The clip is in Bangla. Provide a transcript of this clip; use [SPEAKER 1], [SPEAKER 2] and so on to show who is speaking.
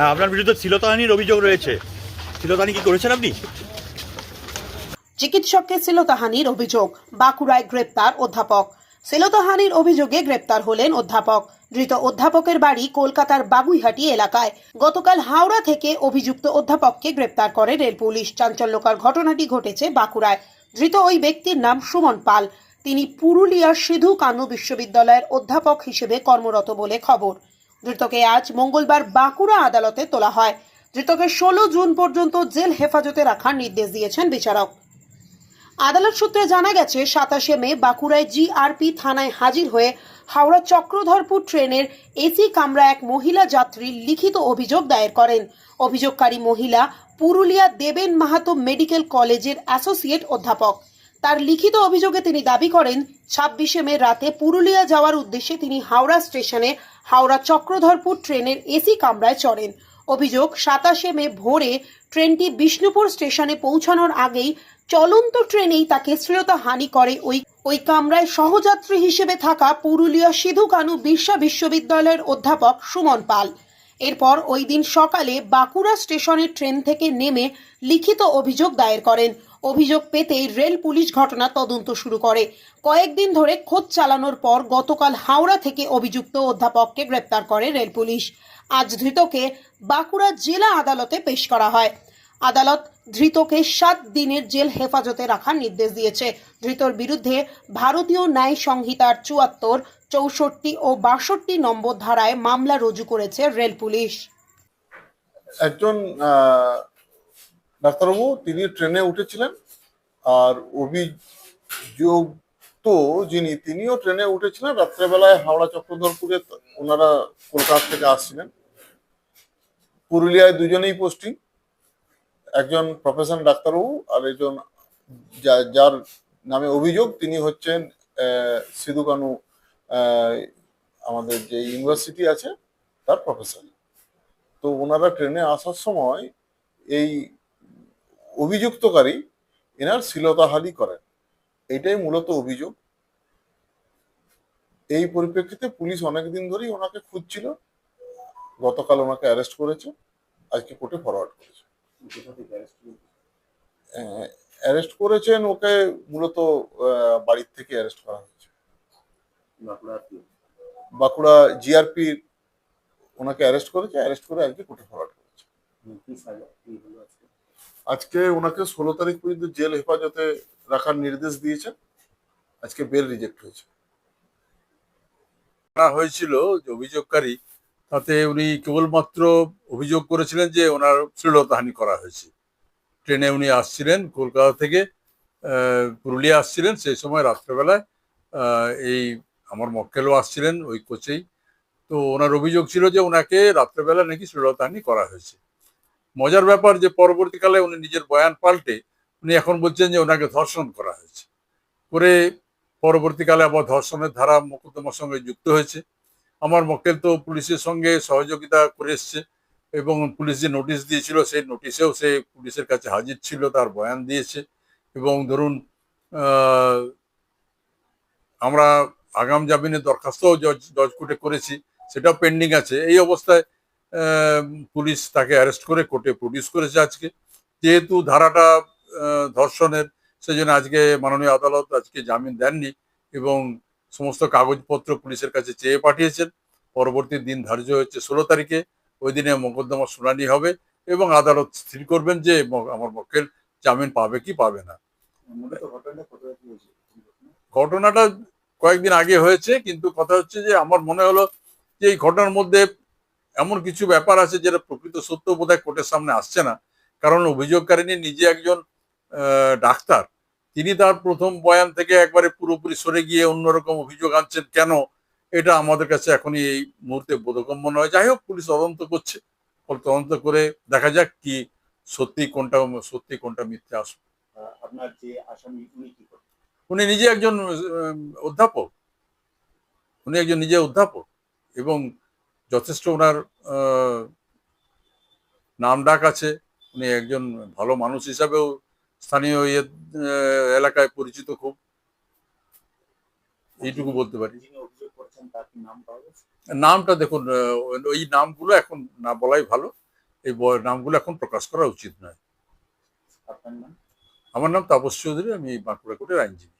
[SPEAKER 1] হ্যাঁ, আপনার বিরুদ্ধে শ্লীলতাহানির অভিযোগ রয়েছে। শ্লীলতাহানি কি করেছেন আপনি?
[SPEAKER 2] চিকিৎসককে শ্লীলতাহানির অভিযোগ, বাঁকুড়ায় গ্রেপ্তার অধ্যাপক। শ্লীলতাহানির অভিযোগে গ্রেপ্তার হলেন অধ্যাপক। ধৃত অধ্যাপকের বাড়ি কলকাতার বাগুইহাটি এলাকায়। গতকাল হাওড়া থেকে অভিযুক্ত অধ্যাপককে গ্রেপ্তার করে রেল পুলিশ। চাঞ্চল্যকর ঘটনাটি ঘটেছে বাঁকুড়ায়। ধৃত ওই ব্যক্তির নাম সুমন পাল। তিনি পুরুলিয়ার সিধু কানু বিশ্ববিদ্যালয়ের অধ্যাপক হিসেবে কর্মরত বলে খবর। ধৃতকে আজ মঙ্গলবার বাঁকুড়া আদালতে তোলা হয়। ধৃতকে 16 জুন পর্যন্ত জেল হেফাজতে রাখার নির্দেশ দিয়েছেন বিচারক। আদালত সূত্রে জানা গেছে, 27 মে বাঁকুড়ায় জিআরপি থানায় হাজির হয়ে হাওড়া চক্রধরপুর ট্রেনের এসি কামরা এক মহিলা যাত্রীর লিখিত অভিযোগ দায়ের করেন। অভিযোগকারী মহিলা পুরুলিয়া দেবেন মাহাতো মেডিকেল কলেজের অ্যাসোসিয়েট অধ্যাপক। তার লিখিত অভিযোগে তিনি দাবি করেন, 26 মে রাতে পুরুলিয়া যাওয়ার উদ্দেশ্যে তিনি হাওড়া স্টেশনে হাওড়া চক্রধরপুর ট্রেনের এসি কামরায় চড়েন। অভিযোগ, 27 মে ভোরে ট্রেনটি বিষ্ণুপুর স্টেশনে পৌঁছানোর আগেই চলন্ত ট্রেনেই তাকে শ্লীলতাহানি করে ওই কামরায় সহযাত্রী হিসেবে থাকা পুরুলিয়া সিধু কানু বিশ্ববিদ্যালয়ের অধ্যাপক সুমন পাল। এরপর ওই দিন সকালে বাঁকুড়া স্টেশনের ট্রেন থেকে নেমে লিখিত অভিযোগ দায়ের করেন। অভিযোগ পেতেই রেল পুলিশ ঘটনা তদন্ত শুরু করে। কয়েকদিন ধরে খোঁজ চালানোর পর গতকাল হাওড়া থেকে অভিযুক্ত অধ্যাপককে গ্রেপ্তার করে রেল পুলিশ। আজ ধৃতকে বাঁকুড়া জেলা আদালতে পেশ করা হয়। আদালত ধৃতকে 7 দিনের জেল হেফাজতে রাখার নির্দেশ দিয়েছে। ধৃতর বিরুদ্ধে ভারতীয় ন্যায় সংহিতার 74, 64 ও 62 নম্বর ধারায় মামলা রুজু করেছে রেল পুলিশ।
[SPEAKER 3] একজন ডাক্তারবাবু তিনি ট্রেনে উঠেছিলেন, আর অভিযুক্ত যিনি তিনিও ট্রেনে উঠেছিলেন রাত্রেবেলায় হাওড়া চক্রধরপুরে। ওনারা কলকাতা থেকে আসছিলেন। পুরুলিয়ায় দুজনেই পোস্টিং, একজন প্রফেশন ডাক্তারবাবু আর একজন যার নামে অভিযোগ তিনি হচ্ছেন সিধু কানু আমাদের যে ইউনিভার্সিটি আছে তার প্রফেসর। তো ওনারা ট্রেনে আসার সময় এই অভিযুক্তকারী এনার শ্লীলতাহানি করেন, এইটাই মূলত অভিযোগ। এই পরিপ্রেক্ষিতে পুলিশ অনেকদিন ধরেই ওনাকে খুঁজছিল। গতকাল ওনাকে অ্যারেস্ট করেছে, আজকে কোর্টে ফরওয়ার্ড করেছে। অ্যারেস্ট করেছেন ওকে মূলত বাড়ির থেকে অ্যারেস্ট করা হয়েছে। বাঁকুড়া জিআরপি ওনাকে অ্যারেস্ট করেছে, অ্যারেস্ট করে আজকে কোর্টে ফরওয়ার্ড করেছে। আজকে ওনাকে 16 তারিখ পর্যন্ত জেল হেফাজতে রাখার নির্দেশ দিয়েছেন। আজকে বেল রিজেক্ট হয়েছে।
[SPEAKER 4] হয়েছিল যে অভিযোগকারী, তাতে উনি কেবলমাত্র অভিযোগ করেছিলেন যে ওনার শ্লীলতাহানি করা হয়েছে। ট্রেনে উনি আসছিলেন কলকাতা থেকে পুরুলিয়া আসছিলেন, সেই সময় রাত্রেবেলায় এই আমার মক্কেলও আসছিলেন ওই কোচেই। তো ওনার অভিযোগ ছিল যে ওনাকে রাত্রেবেলা নাকি শ্লীলতাহানি করা হয়েছে। মজার ব্যাপার যে পরবর্তীকালে উনি নিজের বয়ান পাল্টে উনি এখন বলছেন যে ওনাকে ধর্ষণ করা হয়েছে। করে পরবর্তীকালে আবার ধর্ষণের ধারা মোকদ্দমার সঙ্গে যুক্ত হয়েছে। আমার মক্কেল তো পুলিশের সঙ্গে সহযোগিতা করে এসছে এবং পুলিশ যে নোটিশ দিয়েছিল সেই নোটিশেও সে পুলিশের কাছে হাজির ছিল, তার বয়ান দিয়েছে। এবং ধরুন আমরা আগাম জামিনের দরখাস্তও জজ কোর্টে করেছি, সেটাও পেন্ডিং আছে। এই অবস্থায় পুলিশ তাকে অ্যারেস্ট করে কোর্টে প্রডিউস করেছে আজকে। যেহেতু ধারাটা ধর্ষণের, সেজন্য আজকে মাননীয় আদালত আজকে জামিন দেননি এবং সমস্ত কাগজপত্র পুলিশের কাছে চেয়ে পাঠিয়েছেন। পরবর্তী দিন ধার্য হয়েছে 16 তারিখে। ওই দিনে মোকদ্দমা শুনানি হবে এবং আদালত স্থির করবেন যে আমার মক্কেল জামিন পাবে কি পাবে না। ঘটনাটা কয়েকদিন আগে হয়েছে, কিন্তু কথা হচ্ছে যে আমার মনে হলো যে এই ঘটনার মধ্যে এমন কিছু ব্যাপার আছে যেটা প্রকৃত সত্য বোধহয় কোর্টের সামনে আসছে না। কারণ অভিযোগকারিনী নিজে একজন ডাক্তার, তিনি তার প্রথম বয়ান থেকে একবারে পুরোপুরি সরে গিয়ে অন্যরকম অভিযোগ আনছেন কেন, এটা আমাদের কাছে এখনই এই মুহূর্তে বোধগম্য নয়। যাই হোক, পুলিশ তদন্ত করছে, তদন্ত করে দেখা যাক কি সত্যি কোনটা মিথ্যে আসবে।
[SPEAKER 1] আপনার যে আসামি উনি কি করেন?
[SPEAKER 4] উনি নিজে একজন অধ্যাপক, এবং যথেষ্ট ওনার নাম ডাক আছে। উনি একজন ভালো মানুষ হিসাবেও স্থানীয় এলাকায় পরিচিত খুব, এইটুকু বলতে পারি। নামটা দেখুন, ওই নামগুলো এখন না বলাই ভালো। এই নামগুলো এখন প্রকাশ করা উচিত নয়।
[SPEAKER 5] আপনার নাম?
[SPEAKER 4] আমার নাম তাপস চৌধুরী, আমি বাঁকুড়া কোর্টের আইনজীবী।